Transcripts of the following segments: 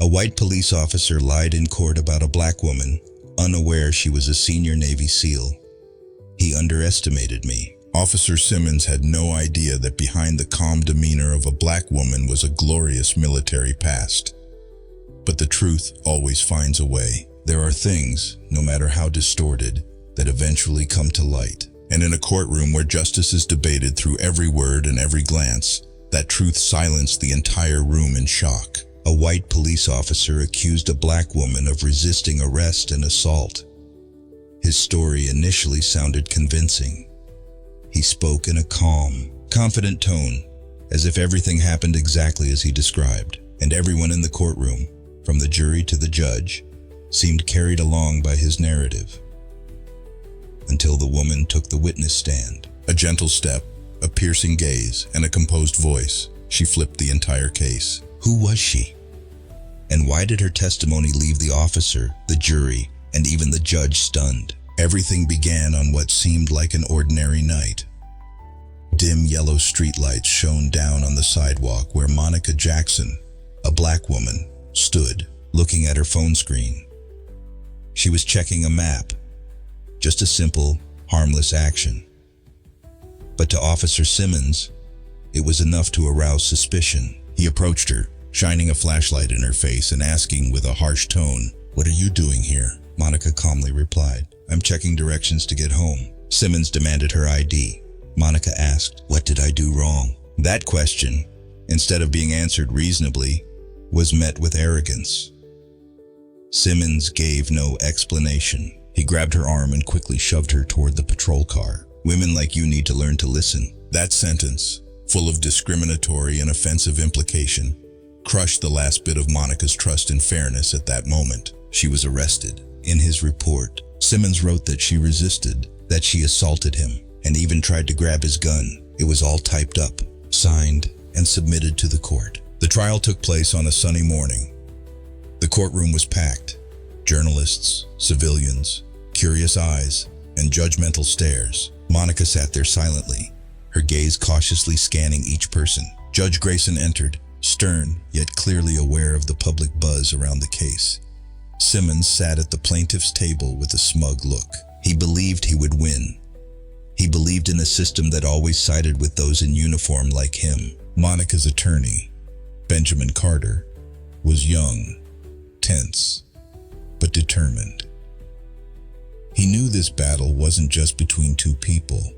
A white police officer lied in court about a black woman, unaware she was a senior Navy SEAL. He underestimated me. Officer Simmons had no idea that behind the calm demeanor of a black woman was a glorious military past. But the truth always finds a way. There are things, no matter how distorted, that eventually come to light. And in a courtroom where justice is debated through every word and every glance, that truth silenced the entire room in shock. A white police officer accused a black woman of resisting arrest and assault. His story initially sounded convincing. He spoke in a calm, confident tone, as if everything happened exactly as he described, and everyone in the courtroom, from the jury to the judge, seemed carried along by his narrative. Until the woman took the witness stand. A gentle step, a piercing gaze, and a composed voice. She flipped the entire case. Who was she? And why did her testimony leave the officer, the jury, and even the judge stunned? Everything began on what seemed like an ordinary night. Dim yellow streetlights shone down on the sidewalk where Monica Jackson, a black woman, stood, looking at her phone screen. She was checking a map. Just a simple, harmless action. But to Officer Simmons, it was enough to arouse suspicion. He approached her, shining a flashlight in her face and asking with a harsh tone, "What are you doing here?" Monica calmly replied, "I'm checking directions to get home." Simmons demanded her ID. Monica asked, "What did I do wrong?" That question, instead of being answered reasonably, was met with arrogance. Simmons gave no explanation. He grabbed her arm and quickly shoved her toward the patrol car. "Women like you need to learn to listen." That sentence, full of discriminatory and offensive implication, crushed the last bit of Monica's trust and fairness at that moment. She was arrested. In his report, Simmons wrote that she resisted, that she assaulted him, and even tried to grab his gun. It was all typed up, signed, and submitted to the court. The trial took place on a sunny morning. The courtroom was packed. Journalists, civilians, curious eyes, and judgmental stares. Monica sat there silently, her gaze cautiously scanning each person. Judge Grayson entered, stern yet clearly aware of the public buzz around the case. Simmons sat at the plaintiff's table with a smug look. He believed he would win. He believed in a system that always sided with those in uniform like him. Monica's attorney, Benjamin Carter, was young, tense, but determined. He knew this battle wasn't just between two people.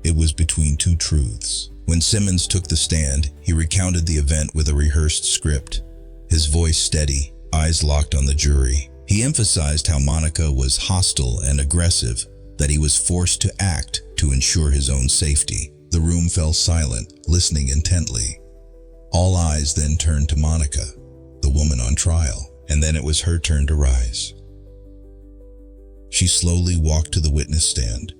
It was between two truths. When Simmons took the stand, he recounted the event with a rehearsed script, his voice steady, eyes locked on the jury. He emphasized how Monica was hostile and aggressive, that he was forced to act to ensure his own safety. The room fell silent, listening intently. All eyes then turned to Monica, the woman on trial, and then it was her turn to rise. She slowly walked to the witness stand.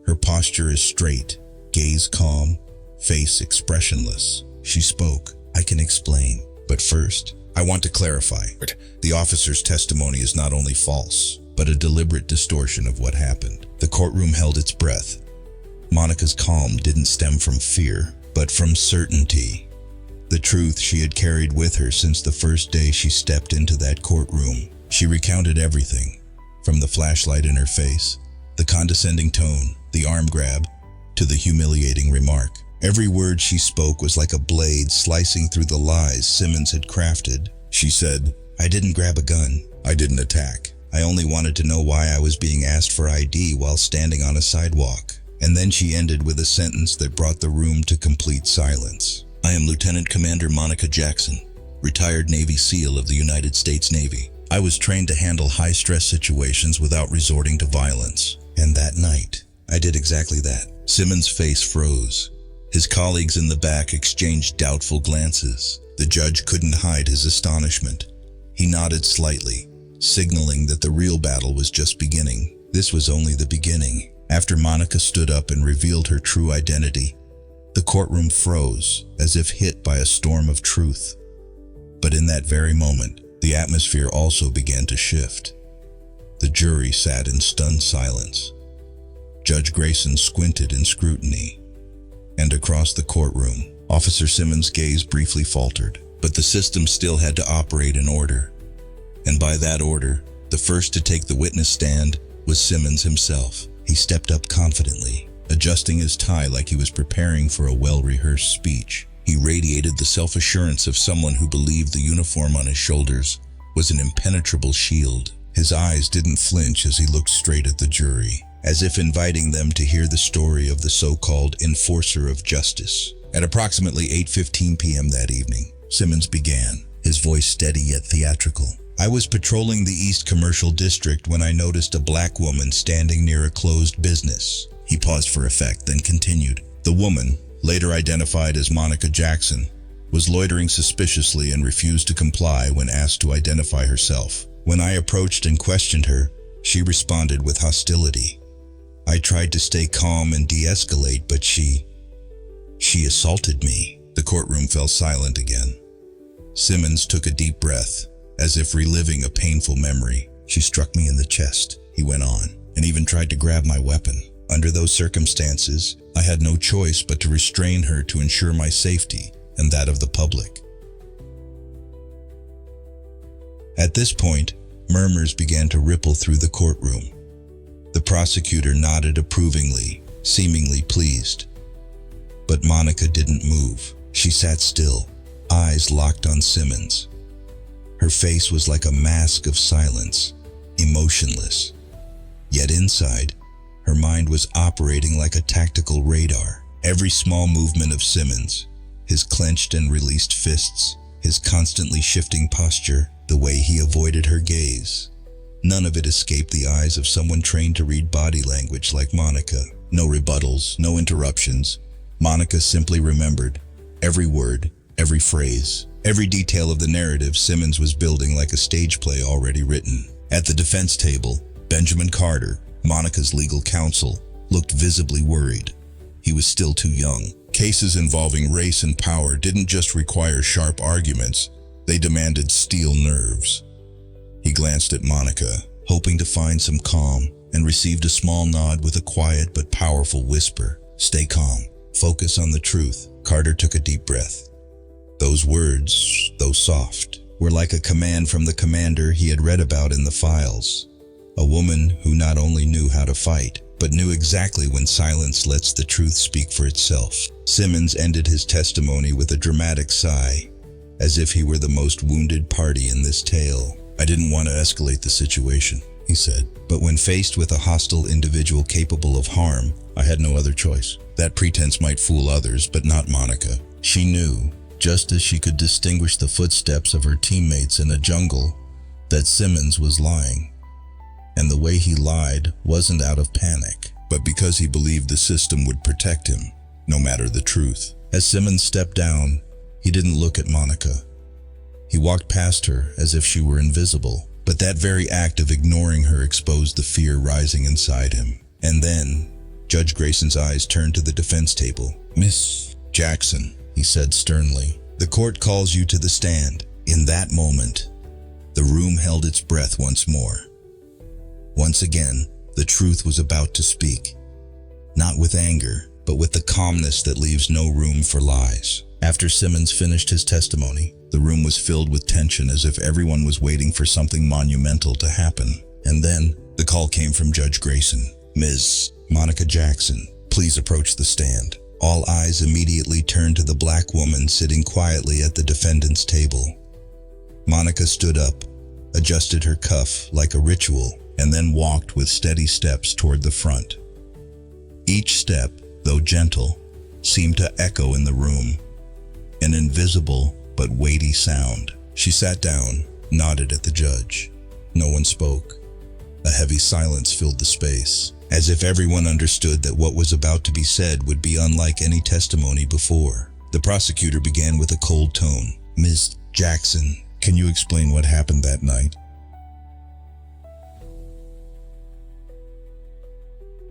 Her posture is straight, gaze calm, face expressionless. She spoke. "I can explain, but first, I want to clarify. The officer's testimony is not only false, but a deliberate distortion of what happened." The courtroom held its breath. Monica's calm didn't stem from fear, but from certainty. The truth she had carried with her since the first day she stepped into that courtroom. She recounted everything, from the flashlight in her face, the condescending tone, the arm grab, to the humiliating remark. Every word she spoke was like a blade slicing through the lies Simmons had crafted. She said, "I didn't grab a gun. I didn't attack. I only wanted to know why I was being asked for ID while standing on a sidewalk." And then she ended with a sentence that brought the room to complete silence. "I am Lieutenant Commander Monica Jackson, retired Navy SEAL of the United States Navy. I was trained to handle high-stress situations without resorting to violence. And that night, I did exactly that." Simmons' face froze. His colleagues in the back exchanged doubtful glances. The judge couldn't hide his astonishment. He nodded slightly, signaling that the real battle was just beginning. This was only the beginning. After Monica stood up and revealed her true identity, the courtroom froze, as if hit by a storm of truth. But in that very moment, the atmosphere also began to shift. The jury sat in stunned silence. Judge Grayson squinted in scrutiny. And across the courtroom, Officer Simmons' gaze briefly faltered. But the system still had to operate in order. And by that order, the first to take the witness stand was Simmons himself. He stepped up confidently, adjusting his tie like he was preparing for a well-rehearsed speech. He radiated the self-assurance of someone who believed the uniform on his shoulders was an impenetrable shield. His eyes didn't flinch as he looked straight at the jury, as if inviting them to hear the story of the so-called enforcer of justice. At approximately 8:15 p.m. that evening, Simmons began, his voice steady yet theatrical. I was patrolling the East Commercial District when I noticed a black woman standing near a closed business. He paused for effect, then continued. The woman, later identified as Monica Jackson, was loitering suspiciously and refused to comply when asked to identify herself. When I approached and questioned her, she responded with hostility. I tried to stay calm and de-escalate, but she assaulted me. The courtroom fell silent again. Simmons took a deep breath, as if reliving a painful memory. She struck me in the chest, he went on, and even tried to grab my weapon. Under those circumstances, I had no choice but to restrain her to ensure my safety and that of the public. At this point, murmurs began to ripple through the courtroom. The prosecutor nodded approvingly, seemingly pleased. But Monica didn't move. She sat still, eyes locked on Simmons. Her face was like a mask of silence, emotionless. Yet inside, her mind was operating like a tactical radar. Every small movement of Simmons, his clenched and released fists, his constantly shifting posture, the way he avoided her gaze. None of it escaped the eyes of someone trained to read body language like Monica. No rebuttals, no interruptions. Monica simply remembered every word, every phrase, every detail of the narrative Simmons was building like a stage play already written. At the defense table, Benjamin Carter, Monica's legal counsel, looked visibly worried. He was still too young. Cases involving race and power didn't just require sharp arguments, they demanded steel nerves. He glanced at Monica, hoping to find some calm, and received a small nod with a quiet but powerful whisper. Stay calm. Focus on the truth. Carter took a deep breath. Those words, though soft, were like a command from the commander he had read about in the files. A woman who not only knew how to fight, but knew exactly when silence lets the truth speak for itself. Simmons ended his testimony with a dramatic sigh, as if he were the most wounded party in this tale. I didn't want to escalate the situation, he said, but when faced with a hostile individual capable of harm, I had no other choice. That pretense might fool others, but not Monica. She knew, just as she could distinguish the footsteps of her teammates in a jungle, that Simmons was lying. And the way he lied wasn't out of panic, but because he believed the system would protect him, no matter the truth. As Simmons stepped down, he didn't look at Monica. He walked past her as if she were invisible, but that very act of ignoring her exposed the fear rising inside him. And then, Judge Grayson's eyes turned to the defense table. Miss Jackson, he said sternly, the court calls you to the stand. In that moment, the room held its breath once more. Once again, the truth was about to speak. Not with anger, but with the calmness that leaves no room for lies. After Simmons finished his testimony, the room was filled with tension as if everyone was waiting for something monumental to happen. And then, the call came from Judge Grayson. Ms. Monica Jackson, please approach the stand. All eyes immediately turned to the black woman sitting quietly at the defendant's table. Monica stood up, adjusted her cuff like a ritual, and then walked with steady steps toward the front. Each step, though gentle, seemed to echo in the room, an invisible but weighty sound. She sat down, nodded at the judge. No one spoke. A heavy silence filled the space, as if everyone understood that what was about to be said would be unlike any testimony before. The prosecutor began with a cold tone. Ms. Jackson, can you explain what happened that night?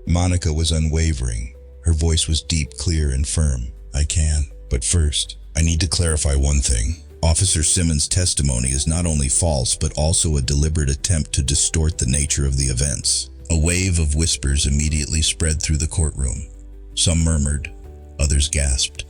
Monica was unwavering. Her voice was deep, clear, and firm. I can, but first, I need to clarify one thing. Officer Simmons' testimony is not only false, but also a deliberate attempt to distort the nature of the events. A wave of whispers immediately spread through the courtroom. Some murmured, others gasped,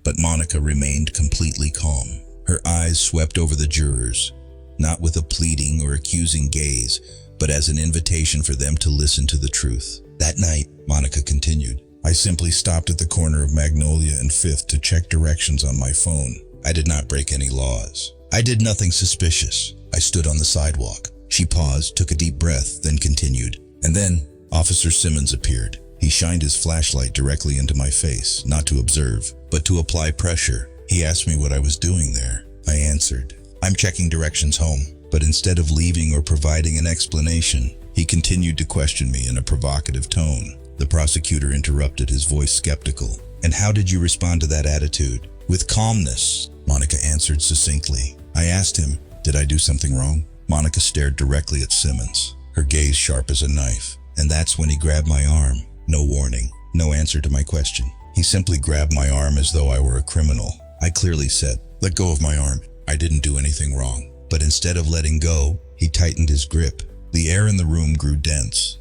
but Monica remained completely calm. Her eyes swept over the jurors, not with a pleading or accusing gaze, but as an invitation for them to listen to the truth. That night, Monica continued, I simply stopped at the corner of Magnolia and Fifth to check directions on my phone. I did not break any laws. I did nothing suspicious. I stood on the sidewalk. She paused, took a deep breath, then continued. And then, Officer Simmons appeared. He shined his flashlight directly into my face, not to observe, but to apply pressure. He asked me what I was doing there. I answered, I'm checking directions home. But instead of leaving or providing an explanation, he continued to question me in a provocative tone. The prosecutor interrupted, his voice skeptical. And how did you respond to that attitude? With calmness, Monica answered succinctly. I asked him, did I do something wrong? Monica stared directly at Simmons, her gaze sharp as a knife. And that's when he grabbed my arm. No warning, no answer to my question. He simply grabbed my arm as though I were a criminal. I clearly said, let go of my arm. I didn't do anything wrong. But instead of letting go, he tightened his grip. The air in the room grew dense.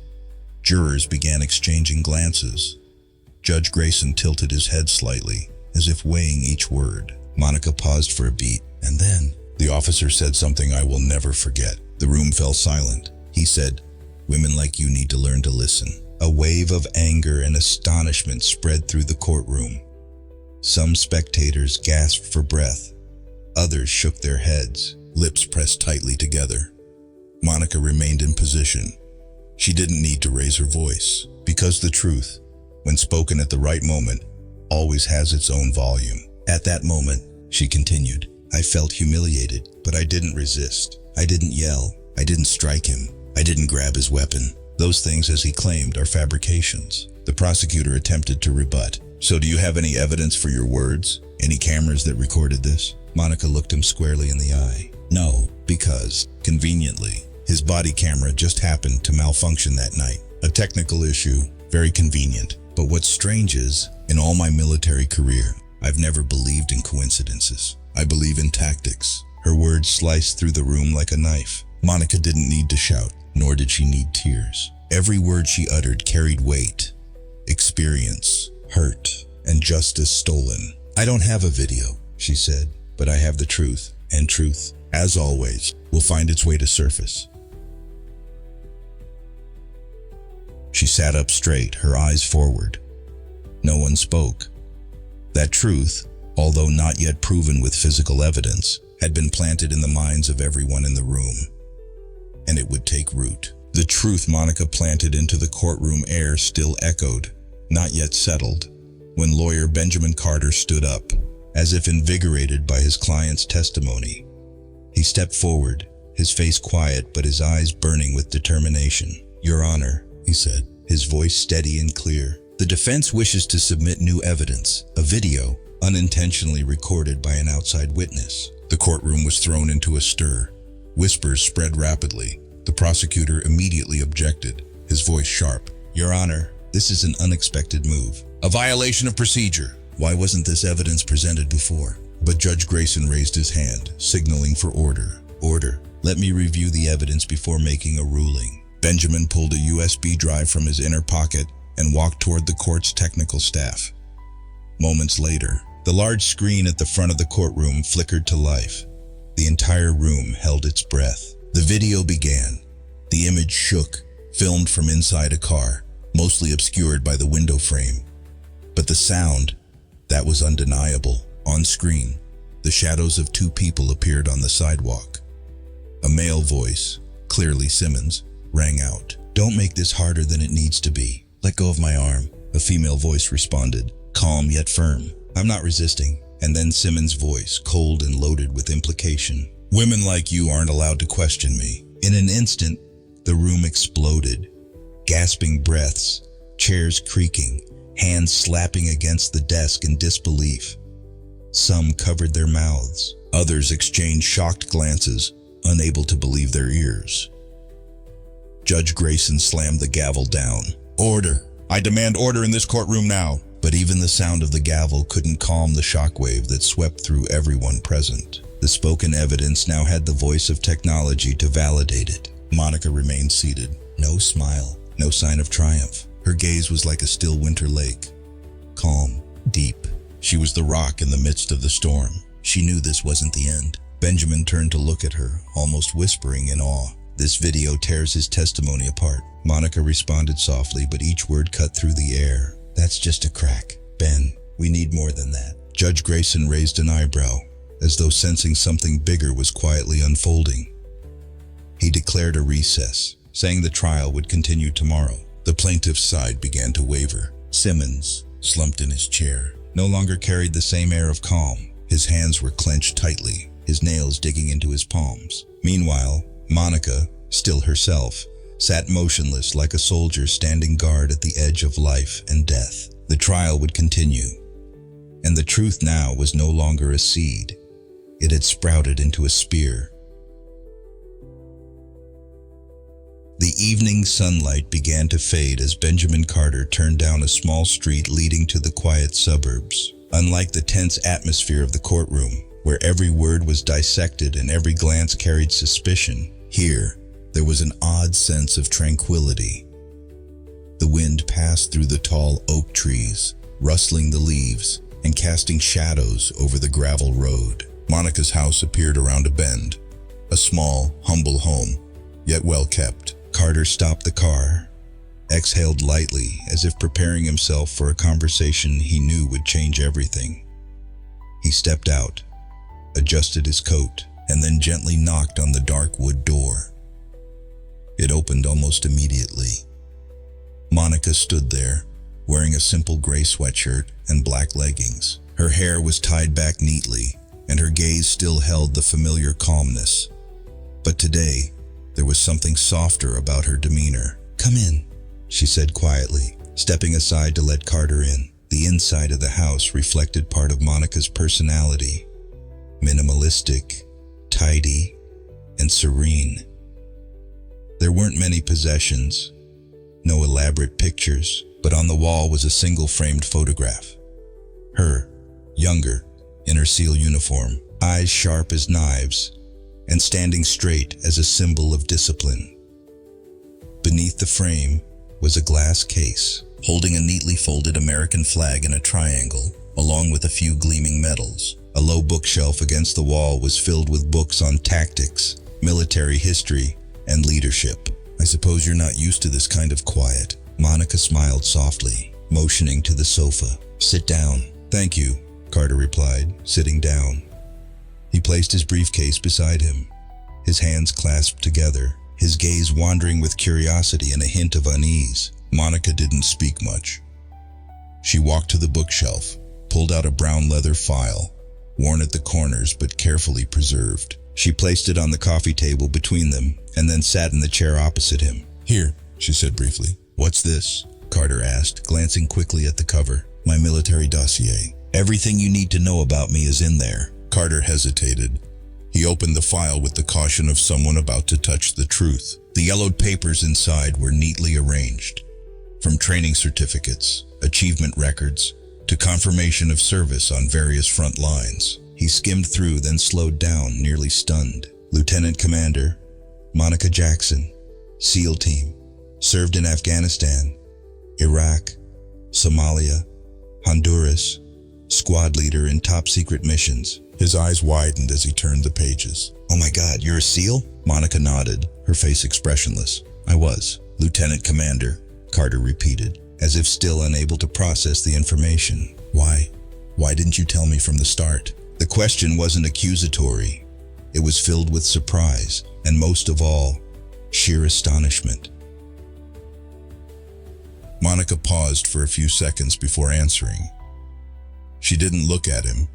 Jurors began exchanging glances. Judge Grayson tilted his head slightly, as if weighing each word. Monica paused for a beat, and then the officer said something I will never forget. The room fell silent. He said, women like you need to learn to listen. A wave of anger and astonishment spread through the courtroom. Some spectators gasped for breath. Others shook their heads, lips pressed tightly together. Monica remained in position. She didn't need to raise her voice, because the truth, when spoken at the right moment, always has its own volume. At that moment, she continued, I felt humiliated, but I didn't resist. I didn't yell. I didn't strike him. I didn't grab his weapon. Those things, as he claimed, are fabrications. The prosecutor attempted to rebut. So do you have any evidence for your words? Any cameras that recorded this? Monica looked him squarely in the eye. No, because, conveniently, his body camera just happened to malfunction that night. A technical issue, very convenient. But what's strange is, in all my military career, I've never believed in coincidences. I believe in tactics. Her words sliced through the room like a knife. Monica didn't need to shout, nor did she need tears. Every word she uttered carried weight, experience, hurt, and justice stolen. I don't have a video, she said, but I have the truth, and truth, as always, will find its way to surface. She sat up straight, her eyes forward. No one spoke. That truth, although not yet proven with physical evidence, had been planted in the minds of everyone in the room. And it would take root. The truth Monica planted into the courtroom air still echoed, not yet settled, when lawyer Benjamin Carter stood up, as if invigorated by his client's testimony. He stepped forward, his face quiet but his eyes burning with determination. Your Honor, he said, his voice steady and clear. The defense wishes to submit new evidence, a video, unintentionally recorded by an outside witness. The courtroom was thrown into a stir. Whispers spread rapidly. The prosecutor immediately objected, his voice sharp. Your Honor, this is an unexpected move. A violation of procedure. Why wasn't this evidence presented before? But Judge Grayson raised his hand, signaling for order. Order. Let me review the evidence before making a ruling. Benjamin pulled a USB drive from his inner pocket and walked toward the court's technical staff. Moments later, the large screen at the front of the courtroom flickered to life. The entire room held its breath. The video began. The image shook, filmed from inside a car, mostly obscured by the window frame. But the sound, that was undeniable. On screen, the shadows of two people appeared on the sidewalk. A male voice, clearly Simmons, rang out. Don't make this harder than it needs to be. Let go of my arm. A female voice responded, calm yet firm. I'm not resisting. And then Simmons' voice, cold and loaded with implication. Women like you aren't allowed to question me. In an instant, the room exploded. Gasping breaths, chairs creaking, hands slapping against the desk in disbelief. Some covered their mouths. Others exchanged shocked glances, unable to believe their ears. Judge Grayson slammed the gavel down. Order! I demand order in this courtroom now! But even the sound of the gavel couldn't calm the shockwave that swept through everyone present. The spoken evidence now had the voice of technology to validate it. Monica remained seated. No smile, no sign of triumph. Her gaze was like a still winter lake. Calm, deep. She was the rock in the midst of the storm. She knew this wasn't the end. Benjamin turned to look at her, almost whispering in awe. "This video tears his testimony apart." Monica responded softly, but each word cut through the air. "That's just a crack. Ben, we need more than that." Judge Grayson raised an eyebrow, as though sensing something bigger was quietly unfolding. He declared a recess, saying the trial would continue tomorrow. The plaintiff's side began to waver. Simmons, slumped in his chair, no longer carried the same air of calm. His hands were clenched tightly, his nails digging into his palms. Meanwhile, Monica, still herself, sat motionless like a soldier standing guard at the edge of life and death. The trial would continue, and the truth now was no longer a seed. It had sprouted into a spear. The evening sunlight began to fade as Benjamin Carter turned down a small street leading to the quiet suburbs. Unlike the tense atmosphere of the courtroom, where every word was dissected and every glance carried suspicion, here, there was an odd sense of tranquility. The wind passed through the tall oak trees, rustling the leaves and casting shadows over the gravel road. Monica's house appeared around a bend, a small, humble home, yet well kept. Carter stopped the car, exhaled lightly as if preparing himself for a conversation he knew would change everything. He stepped out, adjusted his coat, and then gently knocked on the dark wood door. It opened almost immediately. Monica stood there, wearing a simple gray sweatshirt and black leggings. Her hair was tied back neatly, and her gaze still held the familiar calmness. But today, there was something softer about her demeanor. "Come in," she said quietly, stepping aside to let Carter in. The inside of the house reflected part of Monica's personality. Minimalistic, tidy, and serene. There weren't many possessions, no elaborate pictures, but on the wall was a single framed photograph. Her, younger, in her SEAL uniform, eyes sharp as knives, and standing straight as a symbol of discipline. Beneath the frame was a glass case, holding a neatly folded American flag in a triangle, along with a few gleaming medals. A low bookshelf against the wall was filled with books on tactics, military history, and leadership. "I suppose you're not used to this kind of quiet." Monica smiled softly, motioning to the sofa. "Sit down." "Thank you," Carter replied, sitting down. He placed his briefcase beside him, his hands clasped together, his gaze wandering with curiosity and a hint of unease. Monica didn't speak much. She walked to the bookshelf, pulled out a brown leather file, worn at the corners but carefully preserved. She placed it on the coffee table between them and then sat in the chair opposite him. "Here," she said briefly. "What's this?" Carter asked, glancing quickly at the cover. "My military dossier. Everything you need to know about me is in there." Carter hesitated. He opened the file with the caution of someone about to touch the truth. The yellowed papers inside were neatly arranged, from training certificates, achievement records, to confirmation of service on various front lines. He skimmed through, then slowed down, nearly stunned. Lieutenant Commander Monica Jackson, SEAL Team, served in Afghanistan, Iraq, Somalia, Honduras, squad leader in top secret missions. His eyes widened as he turned the pages. "Oh my God, you're a SEAL?" Monica nodded, her face expressionless. "I was, Lieutenant Commander," Carter repeated, as if still unable to process the information. Why didn't you tell me from the start?" The question wasn't accusatory. It was filled with surprise, and most of all, sheer astonishment. Monica paused for a few seconds before answering. She didn't look at him,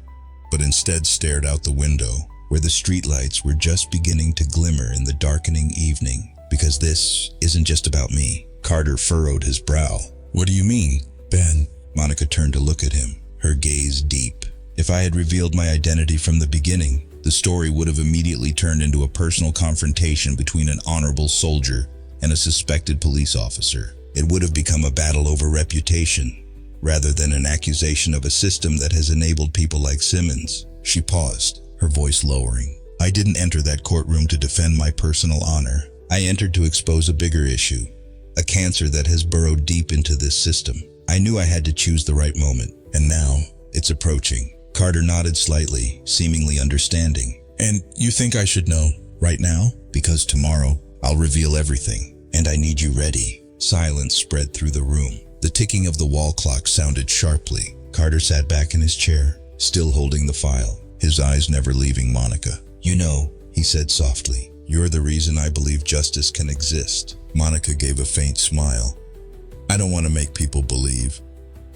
but instead stared out the window, where the streetlights were just beginning to glimmer in the darkening evening. "Because this isn't just about me." Carter furrowed his brow. "What do you mean, Ben?" Monica turned to look at him, her gaze deep. "If I had revealed my identity from the beginning, the story would have immediately turned into a personal confrontation between an honorable soldier and a suspected police officer. It would have become a battle over reputation, rather than an accusation of a system that has enabled people like Simmons." She paused, her voice lowering. "I didn't enter that courtroom to defend my personal honor. I entered to expose a bigger issue, a cancer that has burrowed deep into this system. I knew I had to choose the right moment, and now it's approaching." Carter nodded slightly, seemingly understanding. And you think I should know right now? Because tomorrow I'll reveal everything, and I need you ready. Silence spread through the room. The ticking of the wall clock sounded sharply. Carter sat back in his chair, still holding the file, his eyes never leaving Monica. You know, he said softly, you're the reason I believe justice can exist. Monica gave a faint smile. I don't want to make people believe.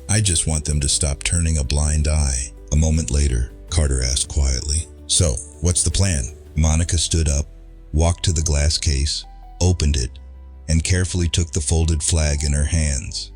I just want them to stop turning a blind eye. A moment later, Carter asked quietly, so, what's the plan? Monica stood up, walked to the glass case, opened it, and carefully took the folded flag in her hands.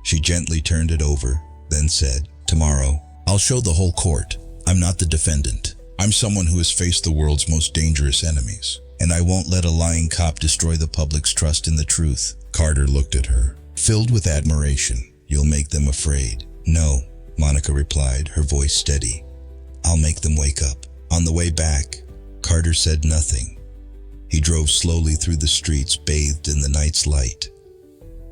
She gently turned it over, then said, tomorrow, I'll show the whole court. I'm not the defendant. I'm someone who has faced the world's most dangerous enemies, and I won't let a lying cop destroy the public's trust in the truth. Carter looked at her, filled with admiration. You'll make them afraid. No, Monica replied, her voice steady. I'll make them wake up. On the way back, Carter said nothing. He drove slowly through the streets bathed in the night's light.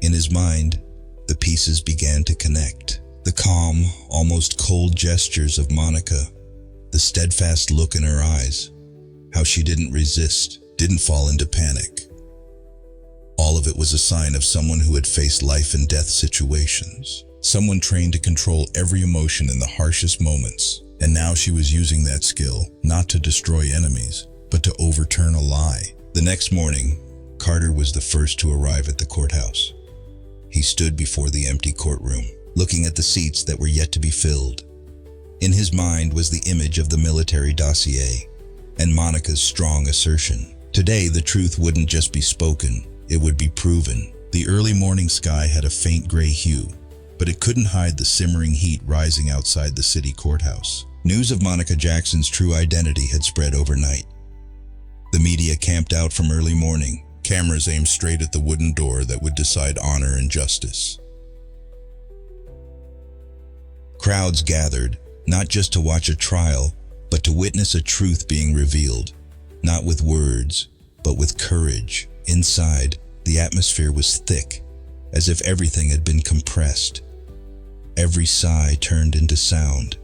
In his mind, the pieces began to connect. The calm, almost cold gestures of Monica, the steadfast look in her eyes, how she didn't resist, didn't fall into panic. All of it was a sign of someone who had faced life and death situations, someone trained to control every emotion in the harshest moments. And now she was using that skill, not to destroy enemies, but to overturn a lie. The next morning, Carter was the first to arrive at the courthouse. He stood before the empty courtroom, looking at the seats that were yet to be filled. In his mind was the image of the military dossier and Monica's strong assertion. Today, the truth wouldn't just be spoken, it would be proven. The early morning sky had a faint gray hue, but it couldn't hide the simmering heat rising outside the city courthouse. News of Monica Jackson's true identity had spread overnight. The media camped out from early morning, cameras aimed straight at the wooden door that would decide honor and justice. Crowds gathered, not just to watch a trial, but to witness a truth being revealed, not with words, but with courage. Inside, the atmosphere was thick, as if everything had been compressed. Every sigh turned into sound.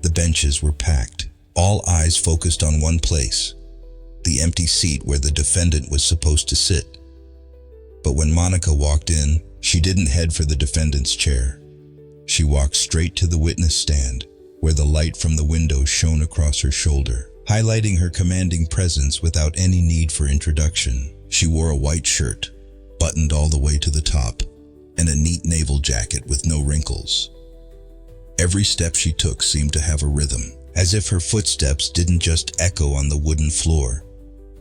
The benches were packed, all eyes focused on one place, the empty seat where the defendant was supposed to sit. But when Monica walked in, she didn't head for the defendant's chair. She walked straight to the witness stand, where the light from the window shone across her shoulder, highlighting her commanding presence without any need for introduction. She wore a white shirt, buttoned all the way to the top, and a neat naval jacket with no wrinkles. Every step she took seemed to have a rhythm, as if her footsteps didn't just echo on the wooden floor,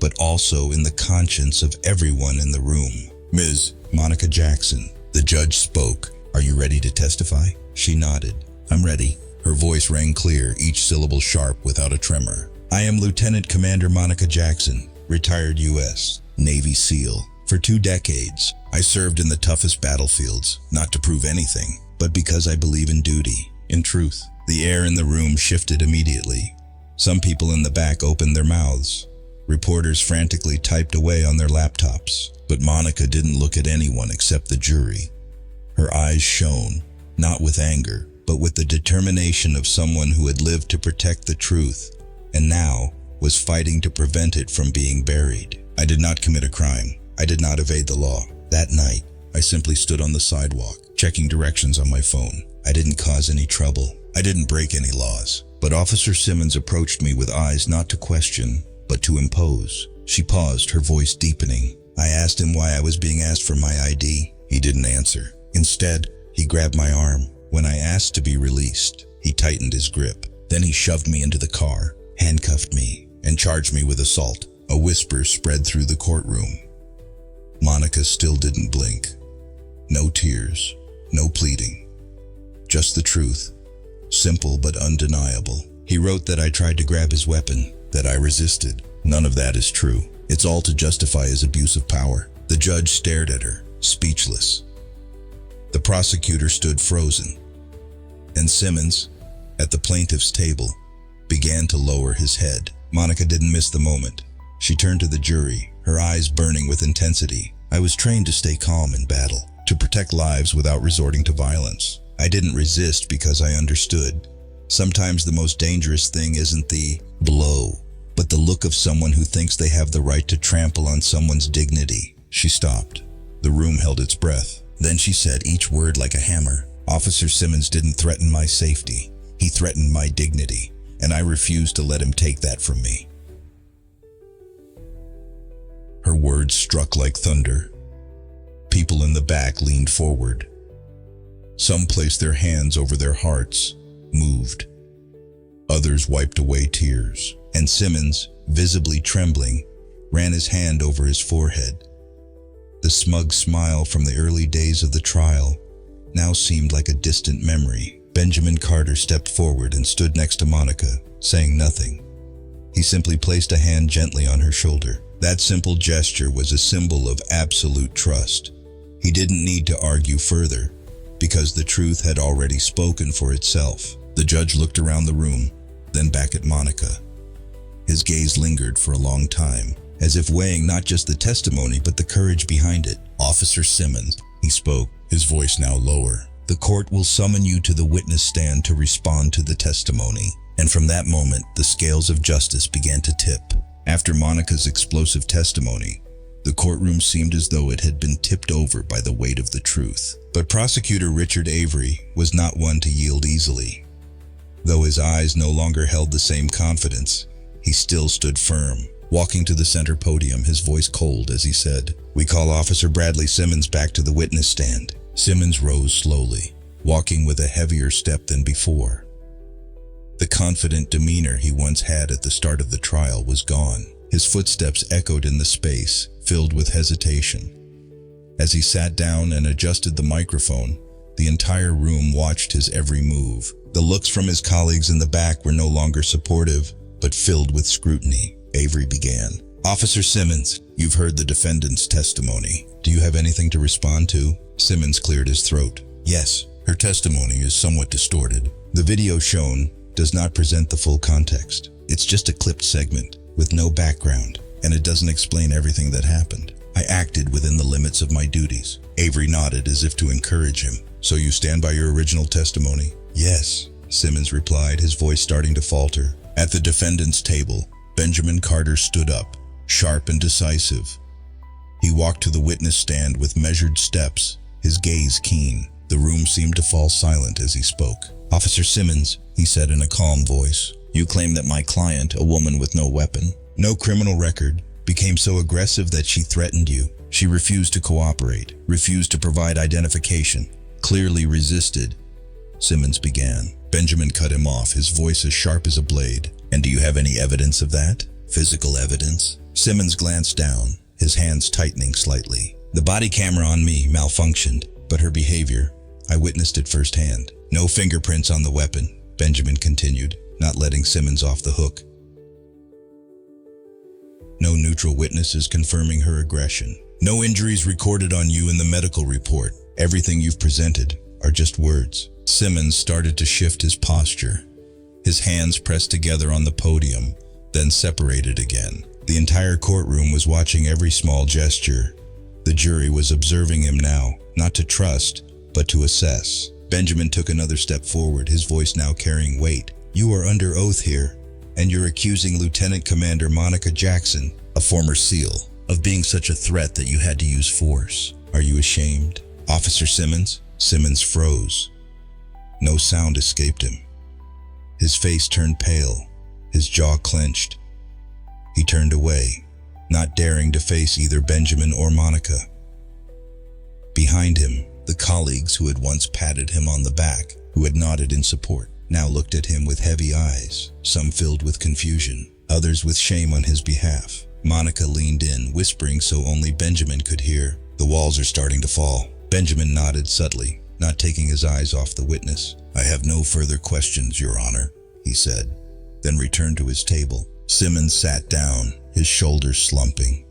but also in the conscience of everyone in the room. Ms. Monica Jackson, the judge spoke. Are you ready to testify? She nodded. I'm ready. Her voice rang clear, each syllable sharp without a tremor. I am Lieutenant Commander Monica Jackson, retired U.S. Navy SEAL. For 2 decades, I served in the toughest battlefields, not to prove anything, but because I believe in duty, in truth. The air in the room shifted immediately. Some people in the back opened their mouths. Reporters frantically typed away on their laptops, but Monica didn't look at anyone except the jury. Her eyes shone, not with anger, but with the determination of someone who had lived to protect the truth, and now was fighting to prevent it from being buried. I did not commit a crime. I did not evade the law. That night, I simply stood on the sidewalk, checking directions on my phone. I didn't cause any trouble. I didn't break any laws. But Officer Simmons approached me with eyes not to question, but to impose. She paused, her voice deepening. I asked him why I was being asked for my ID. He didn't answer. Instead, he grabbed my arm. When I asked to be released, he tightened his grip. Then he shoved me into the car, handcuffed me, and charged me with assault. A whisper spread through the courtroom. Monica still didn't blink. No tears, no pleading. Just the truth. Simple but undeniable. He wrote that I tried to grab his weapon, that I resisted. None of that is true. It's all to justify his abuse of power. The judge stared at her, speechless. The prosecutor stood frozen. And Simmons, at the plaintiff's table, began to lower his head. Monica didn't miss the moment. She turned to the jury, her eyes burning with intensity. I was trained to stay calm in battle, to protect lives without resorting to violence. I didn't resist because I understood. Sometimes the most dangerous thing isn't the blow, but the look of someone who thinks they have the right to trample on someone's dignity. She stopped. The room held its breath. Then she said each word like a hammer. Officer Simmons didn't threaten my safety. He threatened my dignity, and I refused to let him take that from me. Her words struck like thunder. People in the back leaned forward. Some placed their hands over their hearts, moved. Others wiped away tears, and Simmons, visibly trembling, ran his hand over his forehead. The smug smile from the early days of the trial now seemed like a distant memory. Benjamin Carter stepped forward and stood next to Monica, saying nothing. He simply placed a hand gently on her shoulder. That simple gesture was a symbol of absolute trust. He didn't need to argue further, because the truth had already spoken for itself. The judge looked around the room, then back at Monica. His gaze lingered for a long time, as if weighing not just the testimony but the courage behind it. Officer Simmons, he spoke, his voice now lower. The court will summon you to the witness stand to respond to the testimony. And from that moment, the scales of justice began to tip. After Monica's explosive testimony, the courtroom seemed as though it had been tipped over by the weight of the truth. But Prosecutor Richard Avery was not one to yield easily. Though his eyes no longer held the same confidence, he still stood firm. Walking to the center podium, his voice cold as he said, "We call Officer Bradley Simmons back to the witness stand." Simmons rose slowly, walking with a heavier step than before. The confident demeanor he once had at the start of the trial was gone. His footsteps echoed in the space, filled with hesitation. As he sat down and adjusted the microphone, the entire room watched his every move. The looks from his colleagues in the back were no longer supportive, but filled with scrutiny. Avery began. "Officer Simmons, you've heard the defendant's testimony. Do you have anything to respond to?" Simmons cleared his throat. "Yes, her testimony is somewhat distorted. The video shown does not present the full context. It's just a clipped segment with no background, and it doesn't explain everything that happened. I acted within the limits of my duties." Avery nodded as if to encourage him. "So you stand by your original testimony?" "Yes," Simmons replied, his voice starting to falter. At the defendant's table, Benjamin Carter stood up, sharp and decisive. He walked to the witness stand with measured steps, his gaze keen. The room seemed to fall silent as he spoke. "Officer Simmons," he said in a calm voice, "you claim that my client, a woman with no weapon, no criminal record, became so aggressive that she threatened you. She refused to cooperate, refused to provide identification, clearly resisted." Simmons began. Benjamin cut him off, his voice as sharp as a blade. "And do you have any evidence of that? Physical evidence?" Simmons glanced down, his hands tightening slightly. "The body camera on me malfunctioned, but her behavior, I witnessed it firsthand. No fingerprints on the weapon," Benjamin continued, not letting Simmons off the hook. "No neutral witnesses confirming her aggression. No injuries recorded on you in the medical report. Everything you've presented are just words." Simmons started to shift his posture. His hands pressed together on the podium, then separated again. The entire courtroom was watching every small gesture. The jury was observing him now, not to trust, but to assess. Benjamin took another step forward, his voice now carrying weight. "You are under oath here, and you're accusing Lieutenant Commander Monica Jackson, a former SEAL, of being such a threat that you had to use force. Are you ashamed?" "Officer Simmons?" Simmons froze. No sound escaped him. His face turned pale, his jaw clenched. He turned away, not daring to face either Benjamin or Monica. Behind him, the colleagues who had once patted him on the back, who had nodded in support, now looked at him with heavy eyes, some filled with confusion, others with shame on his behalf. Monica leaned in, whispering so only Benjamin could hear, "The walls are starting to fall." Benjamin nodded subtly, not taking his eyes off the witness. "I have no further questions, Your Honor," he said, then returned to his table. Simmons sat down, his shoulders slumping.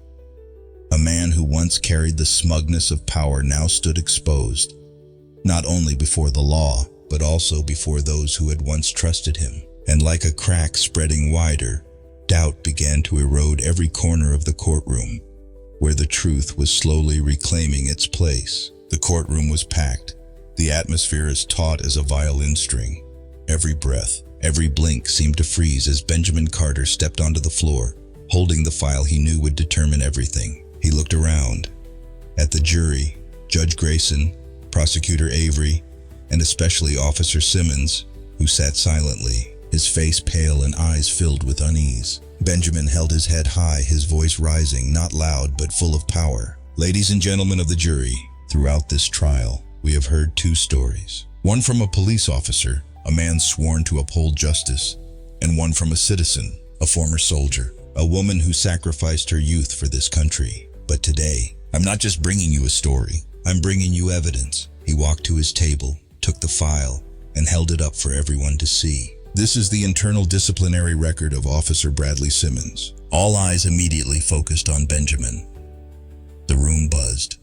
A man who once carried the smugness of power now stood exposed, not only before the law, but also before those who had once trusted him. And like a crack spreading wider, doubt began to erode every corner of the courtroom, where the truth was slowly reclaiming its place. The courtroom was packed, the atmosphere as taut as a violin string. Every breath, every blink seemed to freeze as Benjamin Carter stepped onto the floor, holding the file he knew would determine everything. He looked around, at the jury, Judge Grayson, Prosecutor Avery, and especially Officer Simmons, who sat silently, his face pale and eyes filled with unease. Benjamin held his head high, his voice rising, not loud but full of power. Ladies and gentlemen of the jury, throughout this trial, we have heard two stories. One from a police officer, a man sworn to uphold justice, and one from a citizen, a former soldier, a woman who sacrificed her youth for this country. But today, I'm not just bringing you a story, I'm bringing you evidence. He walked to his table, took the file, and held it up for everyone to see. This is the internal disciplinary record of Officer Bradley Simmons. All eyes immediately focused on Benjamin. The room buzzed.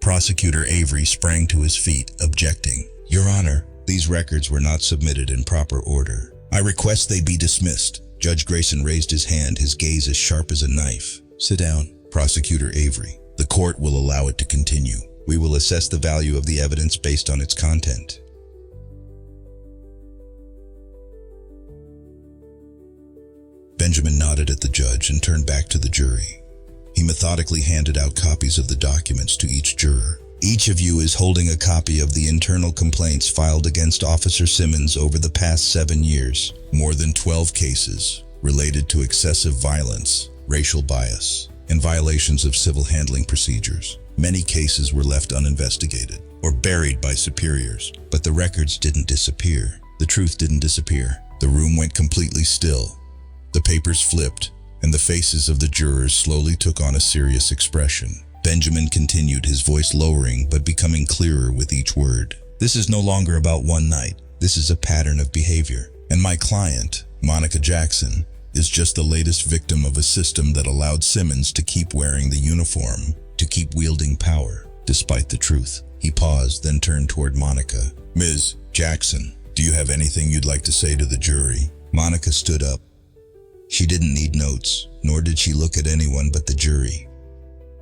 Prosecutor Avery sprang to his feet, objecting. Your Honor, these records were not submitted in proper order. I request they be dismissed. Judge Grayson raised his hand, his gaze as sharp as a knife. Sit down, Prosecutor Avery. The court will allow it to continue. We will assess the value of the evidence based on its content. Benjamin nodded at the judge and turned back to the jury. He methodically handed out copies of the documents to each juror. Each of you is holding a copy of the internal complaints filed against Officer Simmons over the past 7 years. More than 12 cases related to excessive violence, racial bias, and violations of civil handling procedures. Many cases were left uninvestigated or buried by superiors, but the records didn't disappear. The truth didn't disappear. The room went completely still. The papers flipped, and the faces of the jurors slowly took on a serious expression. Benjamin continued, his voice lowering but becoming clearer with each word. This is no longer about one night. This is a pattern of behavior. And my client, Monica Jackson, is just the latest victim of a system that allowed Simmons to keep wearing the uniform, to keep wielding power, despite the truth. He paused, then turned toward Monica. Ms. Jackson, do you have anything you'd like to say to the jury? Monica stood up. She didn't need notes, nor did she look at anyone but the jury.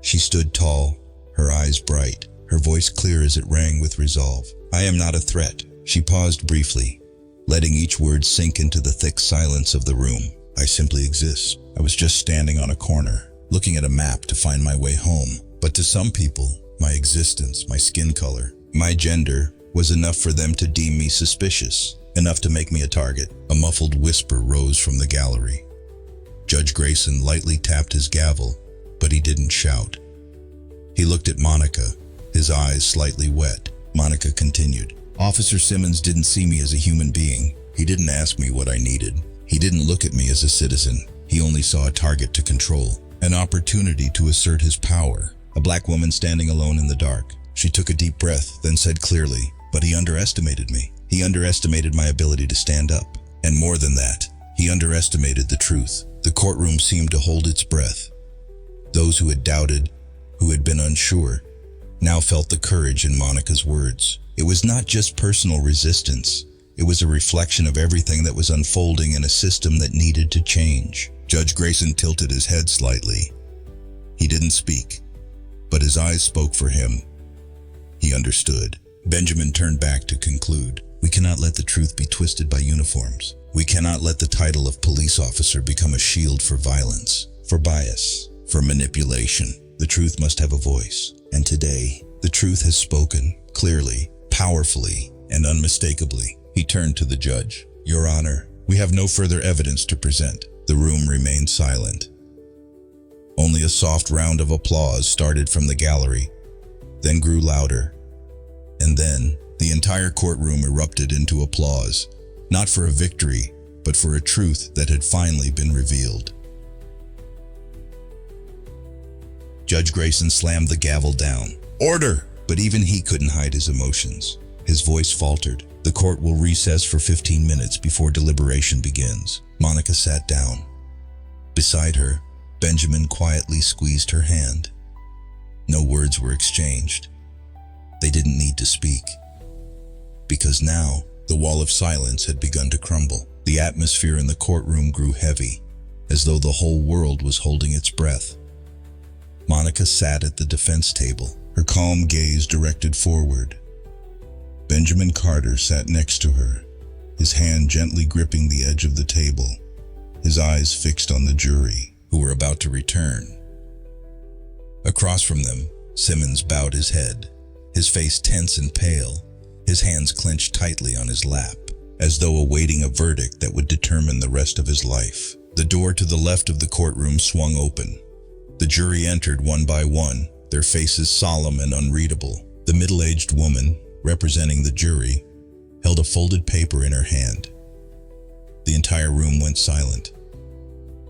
She stood tall, her eyes bright, her voice clear as it rang with resolve. I am not a threat. She paused briefly, letting each word sink into the thick silence of the room. I simply exist. I was just standing on a corner, looking at a map to find my way home. But to some people, my existence, my skin color, my gender was enough for them to deem me suspicious, enough to make me a target. A muffled whisper rose from the gallery. Judge Grayson lightly tapped his gavel, but he didn't shout. He looked at Monica, his eyes slightly wet. Monica continued. Officer Simmons didn't see me as a human being. He didn't ask me what I needed. He didn't look at me as a citizen. He only saw a target to control, an opportunity to assert his power. A black woman standing alone in the dark. She took a deep breath, then said clearly, but he underestimated me. He underestimated my ability to stand up. And more than that, he underestimated the truth. The courtroom seemed to hold its breath. Those who had doubted, who had been unsure, now felt the courage in Monica's words. It was not just personal resistance. It was a reflection of everything that was unfolding in a system that needed to change. Judge Grayson tilted his head slightly. He didn't speak, but his eyes spoke for him. He understood. Benjamin turned back to conclude. We cannot let the truth be twisted by uniforms. We cannot let the title of police officer become a shield for violence, for bias, for manipulation. The truth must have a voice. And today, the truth has spoken, clearly, powerfully, and unmistakably. He turned to the judge. Your Honor, we have no further evidence to present. The room remained silent. Only a soft round of applause started from the gallery, then grew louder. And then, the entire courtroom erupted into applause, not for a victory, but for a truth that had finally been revealed. Judge Grayson slammed the gavel down. Order! But even he couldn't hide his emotions. His voice faltered. The court will recess for 15 minutes before deliberation begins. Monica sat down. Beside her, Benjamin quietly squeezed her hand. No words were exchanged. They didn't need to speak. Because now, the wall of silence had begun to crumble. The atmosphere in the courtroom grew heavy, as though the whole world was holding its breath. Monica sat at the defense table, her calm gaze directed forward. Benjamin Carter sat next to her, his hand gently gripping the edge of the table, his eyes fixed on the jury, who were about to return. Across from them, Simmons bowed his head, his face tense and pale, his hands clenched tightly on his lap, as though awaiting a verdict that would determine the rest of his life. The door to the left of the courtroom swung open. The jury entered one by one, their faces solemn and unreadable. The middle-aged woman, representing the jury, held a folded paper in her hand. The entire room went silent.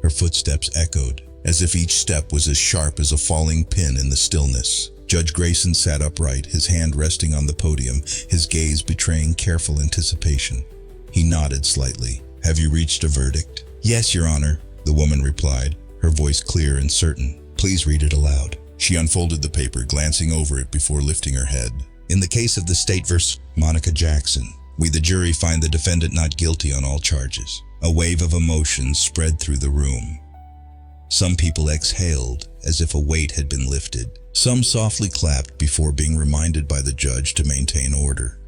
Her footsteps echoed, as if each step was as sharp as a falling pin in the stillness. Judge Grayson sat upright, his hand resting on the podium, his gaze betraying careful anticipation. He nodded slightly. "Have you reached a verdict?" "Yes, Your Honor," the woman replied, her voice clear and certain. "Please read it aloud." She unfolded the paper, glancing over it before lifting her head. "In the case of the State vs. Monica Jackson, we the jury find the defendant not guilty on all charges." A wave of emotion spread through the room. Some people exhaled as if a weight had been lifted. Some softly clapped before being reminded by the judge to maintain order.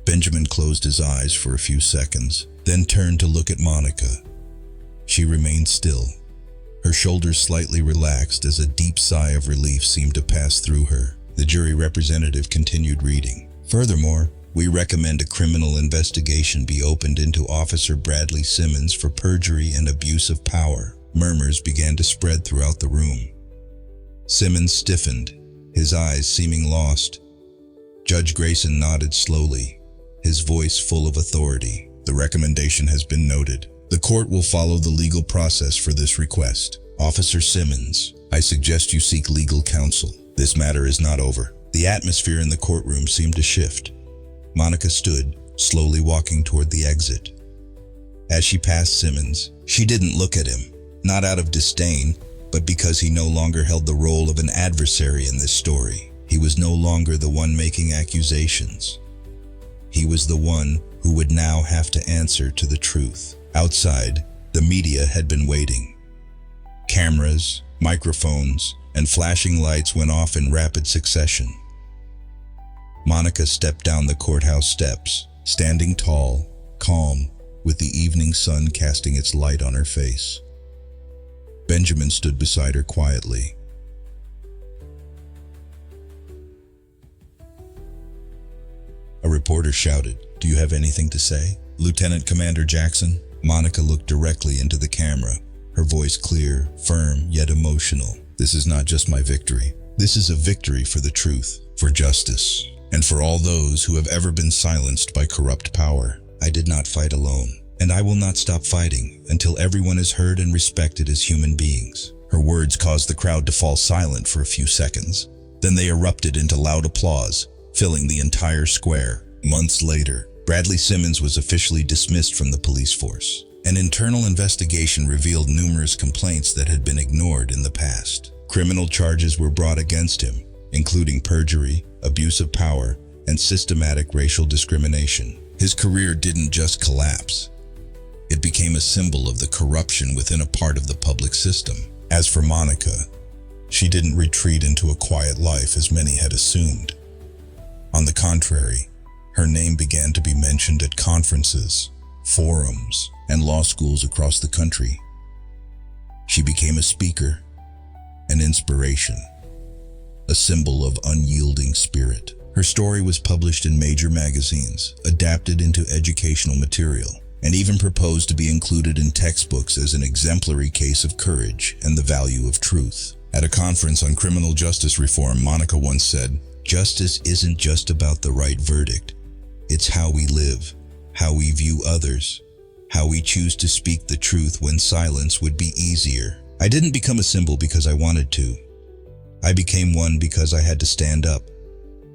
Benjamin closed his eyes for a few seconds, then turned to look at Monica. She remained still, her shoulders slightly relaxed as a deep sigh of relief seemed to pass through her. The jury representative continued reading. "Furthermore, we recommend a criminal investigation be opened into Officer Bradley Simmons for perjury and abuse of power." Murmurs began to spread throughout the room. Simmons stiffened, his eyes seeming lost. Judge Grayson nodded slowly, his voice full of authority. "The recommendation has been noted. The court will follow the legal process for this request. Officer Simmons, I suggest you seek legal counsel. This matter is not over." The atmosphere in the courtroom seemed to shift. Monica stood, slowly walking toward the exit. As she passed Simmons, she didn't look at him, not out of disdain, but because he no longer held the role of an adversary in this story. He was no longer the one making accusations. He was the one who would now have to answer to the truth. Outside, the media had been waiting. Cameras, microphones, and flashing lights went off in rapid succession. Monica stepped down the courthouse steps, standing tall, calm, with the evening sun casting its light on her face. Benjamin stood beside her quietly. A reporter shouted, "Do you have anything to say?" "Lieutenant Commander Jackson?" Monica looked directly into the camera, her voice clear, firm, yet emotional. "This is not just my victory. This is a victory for the truth, for justice, and for all those who have ever been silenced by corrupt power. I did not fight alone, and I will not stop fighting until everyone is heard and respected as human beings." Her words caused the crowd to fall silent for a few seconds. Then they erupted into loud applause, filling the entire square. Months later, Bradley Simmons was officially dismissed from the police force. An internal investigation revealed numerous complaints that had been ignored in the past. Criminal charges were brought against him, including perjury, abuse of power, and systematic racial discrimination. His career didn't just collapse. It became a symbol of the corruption within a part of the public system. As for Monica, she didn't retreat into a quiet life as many had assumed. On the contrary, her name began to be mentioned at conferences, forums, and law schools across the country. She became a speaker, an inspiration, a symbol of unyielding spirit. Her story was published in major magazines, adapted into educational material, and even proposed to be included in textbooks as an exemplary case of courage and the value of truth. At a conference on criminal justice reform, Monica once said, "Justice isn't just about the right verdict. It's how we live, how we view others, how we choose to speak the truth when silence would be easier." I didn't become a symbol because I wanted to. I became one because I had to stand up,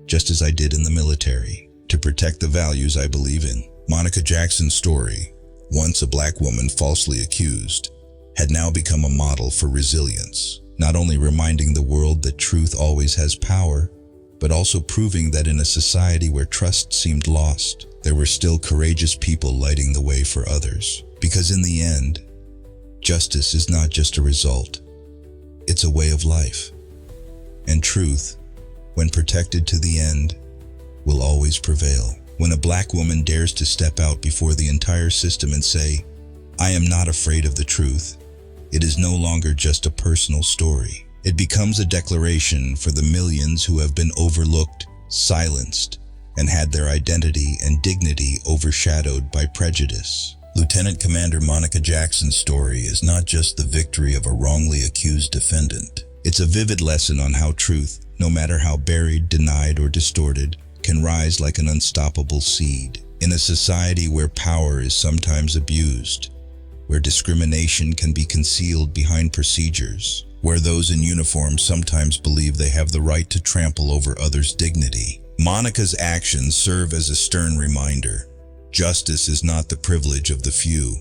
just as I did in the military, to protect the values I believe in. Monica Jackson's story, once a black woman falsely accused, had now become a model for resilience, not only reminding the world that truth always has power, but also proving that in a society where trust seemed lost, there were still courageous people lighting the way for others. Because in the end, justice is not just a result, it's a way of life. And truth, when protected to the end, will always prevail. When a black woman dares to step out before the entire system and say, "I am not afraid of the truth," it is no longer just a personal story. It becomes a declaration for the millions who have been overlooked, silenced, and had their identity and dignity overshadowed by prejudice. Lieutenant Commander Monica Jackson's story is not just the victory of a wrongly accused defendant. It's a vivid lesson on how truth, no matter how buried, denied, or distorted, can rise like an unstoppable seed. In a society where power is sometimes abused, where discrimination can be concealed behind procedures, where those in uniform sometimes believe they have the right to trample over others' dignity, Monica's actions serve as a stern reminder. Justice is not the privilege of the few,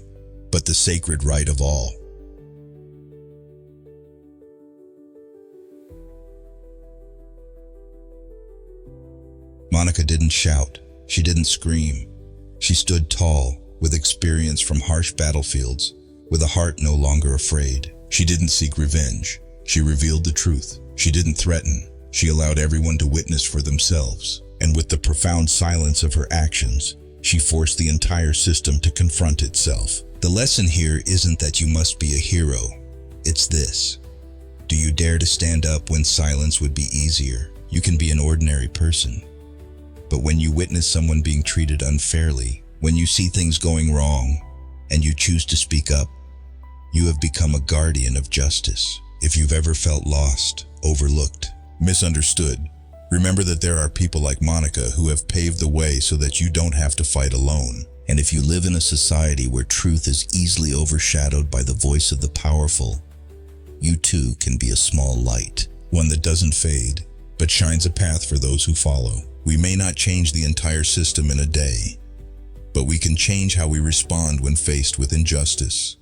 but the sacred right of all. Monica didn't shout. She didn't scream. She stood tall, with experience from harsh battlefields, with a heart no longer afraid. She didn't seek revenge. She revealed the truth. She didn't threaten. She allowed everyone to witness for themselves. And with the profound silence of her actions, she forced the entire system to confront itself. The lesson here isn't that you must be a hero. It's this: do you dare to stand up when silence would be easier? You can be an ordinary person, but when you witness someone being treated unfairly, when you see things going wrong, and you choose to speak up, you have become a guardian of justice. If you've ever felt lost, overlooked, misunderstood, remember that there are people like Monica who have paved the way so that you don't have to fight alone. And if you live in a society where truth is easily overshadowed by the voice of the powerful, you too can be a small light, one that doesn't fade, but shines a path for those who follow. We may not change the entire system in a day, but we can change how we respond when faced with injustice.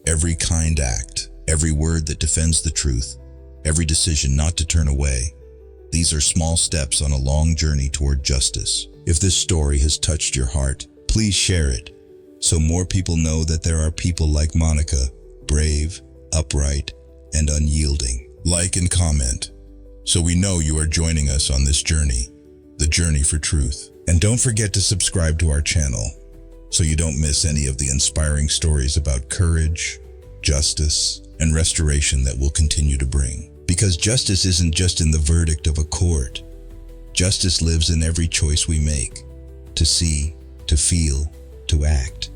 Every kind act, every word that defends the truth, every decision not to turn away, these are small steps on a long journey toward justice. If this story has touched your heart, please share it, so more people know that there are people like Monica, brave, upright, and unyielding. Like and comment, so we know you are joining us on this journey, the journey for truth. And don't forget to subscribe to our channel, so you don't miss any of the inspiring stories about courage, justice, and restoration that we'll continue to bring. Because justice isn't just in the verdict of a court. Justice lives in every choice we make, to see, to feel, to act.